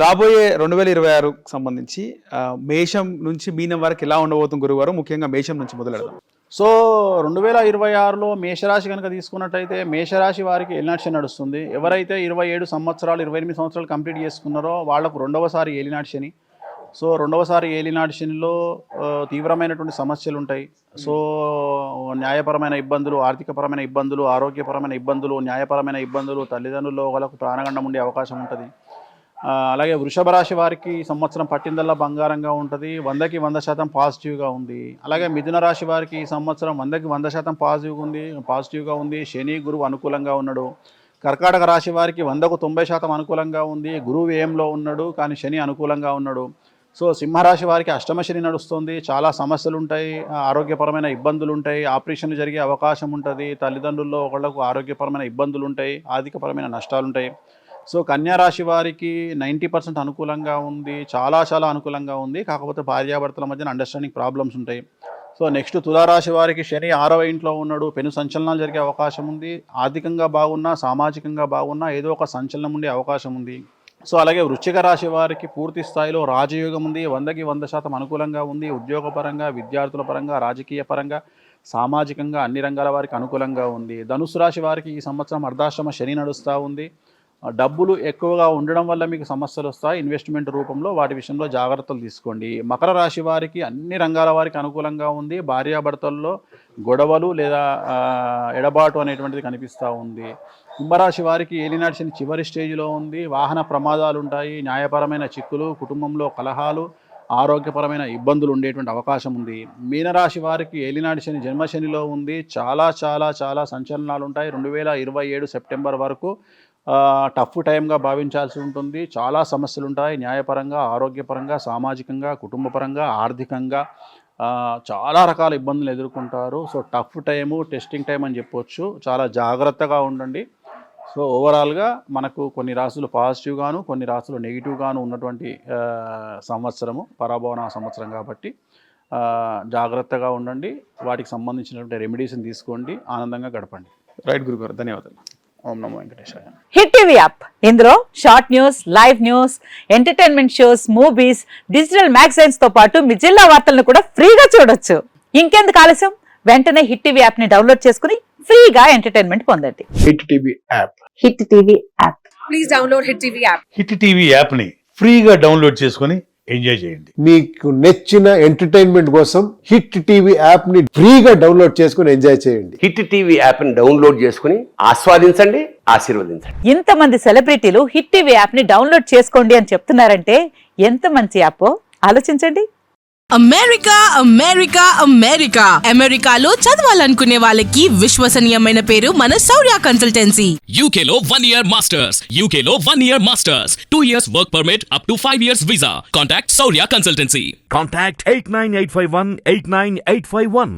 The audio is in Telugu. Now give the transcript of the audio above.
రాబోయే 2026కు సంబంధించి మేషం నుంచి మీనం వరకు ఎలా ఉండబోతుంది గురువారు, ముఖ్యంగా మేషం నుంచి మొదలెడదాం. సో 2026లో మేషరాశి కనుక తీసుకున్నట్టయితే మేషరాశి వారికి ఎలినాటి శని నడుస్తుంది. ఎవరైతే 27 సంవత్సరాలు 28 సంవత్సరాలు కంప్లీట్ చేసుకున్నారో వాళ్లకు రెండవసారి ఏలినాటి శని. సో రెండవసారి ఏలినాటి శనిలో తీవ్రమైనటువంటి సమస్యలు ఉంటాయి. సో న్యాయపరమైన ఇబ్బందులు, ఆర్థికపరమైన ఇబ్బందులు, ఆరోగ్యపరమైన ఇబ్బందులు, న్యాయపరమైన ఇబ్బందులు, తల్లిదండ్రుల్లో వాళ్ళకు ప్రాణగండం ఉండే అవకాశం ఉంటుంది. అలాగే వృషభ రాశి వారికి ఈ సంవత్సరం పట్టిందల్లా బంగారంగా ఉంటుంది, 100కి 100% పాజిటివ్గా ఉంది. అలాగే మిథున రాశి వారికి ఈ సంవత్సరం 100కి 100% పాజిటివ్గా ఉంది. శని గురువు అనుకూలంగా ఉన్నాడు. కర్కాటక రాశి వారికి 100కు 90% అనుకూలంగా ఉంది. గురువు వ్యయంలో ఉన్నాడు కానీ శని అనుకూలంగా ఉన్నాడు. సో సింహరాశి వారికి అష్టమ శని నడుస్తుంది. చాలా సమస్యలు ఉంటాయి, ఆరోగ్యపరమైన ఇబ్బందులు ఉంటాయి, ఆపరేషన్లు జరిగే అవకాశం ఉంటుంది, తల్లిదండ్రుల్లో ఒకళ్ళకు ఆరోగ్యపరమైన ఇబ్బందులు ఉంటాయి, ఆర్థికపరమైన నష్టాలు ఉంటాయి. సో కన్యా రాశి వారికి 90% అనుకూలంగా ఉంది, చాలా అనుకూలంగా ఉంది. కాకపోతే భార్యాభర్తల మధ్యన అండర్స్టాండింగ్ ప్రాబ్లమ్స్ ఉంటాయి. సో నెక్స్ట్ తులారాశి వారికి శని 6వ ఇంట్లో ఉన్నాడు, పెను సంచలనాలు జరిగే అవకాశం ఉంది. ఆర్థికంగా బాగున్నా, సామాజికంగా బాగున్నా ఏదో ఒక సంచలనం ఉండే అవకాశం ఉంది. సో అలాగే వృశ్చిక రాశి వారికి పూర్తి స్థాయిలో రాజయోగం ఉంది, 100కి 100% అనుకూలంగా ఉంది. ఉద్యోగపరంగా, విద్యార్థుల పరంగా, రాజకీయ పరంగా, సామాజికంగా అన్ని రంగాల వారికి అనుకూలంగా ఉంది. ధనుసు రాశి వారికి ఈ సంవత్సరం అర్ధాశ్రమ శని నడుస్తూ ఉంది. డబ్బులు ఎక్కువగా ఉండడం వల్ల మీకు సమస్యలు వస్తాయి, ఇన్వెస్ట్మెంట్ రూపంలో వాటి విషయంలో జాగ్రత్తలు తీసుకోండి. మకర రాశి వారికి అన్ని రంగాల వారికి అనుకూలంగా ఉంది. భార్యాభర్తల్లో గొడవలు లేదా ఎడబాటు అనేటువంటిది కనిపిస్తూ ఉంది. కుంభరాశి వారికి ఏలినాటి శని చివరి స్టేజ్లో ఉంది. వాహన ప్రమాదాలు ఉంటాయి, న్యాయపరమైన చిక్కులు, కుటుంబంలో కలహాలు, ఆరోగ్యపరమైన ఇబ్బందులు ఉండేటువంటి అవకాశం ఉంది. మీనరాశి వారికి ఏలినాటి శని జన్మశనిలో ఉంది. చాలా సంచలనాలు ఉంటాయి. 2027 సెప్టెంబర్ వరకు టఫ్ టైంగా భావించాల్సి ఉంటుంది. చాలా సమస్యలు ఉంటాయి, న్యాయపరంగా, ఆరోగ్యపరంగా, సామాజికంగా, కుటుంబపరంగా, ఆర్థికంగా చాలా రకాల ఇబ్బందులు ఎదుర్కొంటారు. So tough time, testing time అని చెప్పొచ్చు. చాలా జాగ్రత్తగా ఉండండి. సో ఓవరాల్గా మనకు కొన్ని రాశులు పాజిటివ్గాను, కొన్ని రాశులు నెగిటివ్గాను ఉన్నటువంటి సంవత్సరము, పరాభవన సంవత్సరం కాబట్టి జాగ్రత్తగా ఉండండి. వాటికి సంబంధించినటువంటి రెమెడీస్ని తీసుకోండి, ఆనందంగా గడపండి. రైట్ గురుగారు, ధన్యవాదాలు. ఓం నమో వెంకటేశాయ. హిట్ టీవీ యాప్, ఇందులో short news, live news, entertainment shows, movies, digital magazines తో పాటు మీ జిల్లా వార్తలను కూడా ఫ్రీగా చూడొచ్చు. ఇంకెందుకు ఆలస్యం, వెంటనే హిట్ టీవీ యాప్ ని డౌన్లోడ్ చేసుకుని ఫ్రీగా ఎంటర్టైన్మెంట్ పొందండి. Hit TV app, hit TV app, please download hit TV app. Hit TV app ని ఫ్రీగా డౌన్లోడ్ చేసుకుని ఎంజాయ్ చేయండి. మీకు నచ్చిన ఎంటర్టైన్మెంట్ కోసం హిట్ టీవీ యాప్ ని ఫ్రీగా డౌన్లోడ్ చేసుకుని ఎంజాయ్ చేయండి. హిట్ టీవీ యాప్ ని డౌన్లోడ్ చేసుకుని ఆస్వాదించండి, ఆశీర్వదించండి. ఇంతమంది సెలబ్రిటీలు హిట్ టీవీ యాప్ ని డౌన్లోడ్ చేసుకోండి అని చెప్తున్నారంటే ఎంత మంచి యాప్ ఆలోచించండి. అమెరికాలో చదవాలనుకునే వాళ్ళకి విశ్వసనీయమైన పేరు మన శౌర్య కన్సల్టెన్సీ. UKలో 1 year masters, UKలో 1 year masters, 2 years work permit up to 5 years visa. Contact Saurya Consultancy. Contact 89851 89851.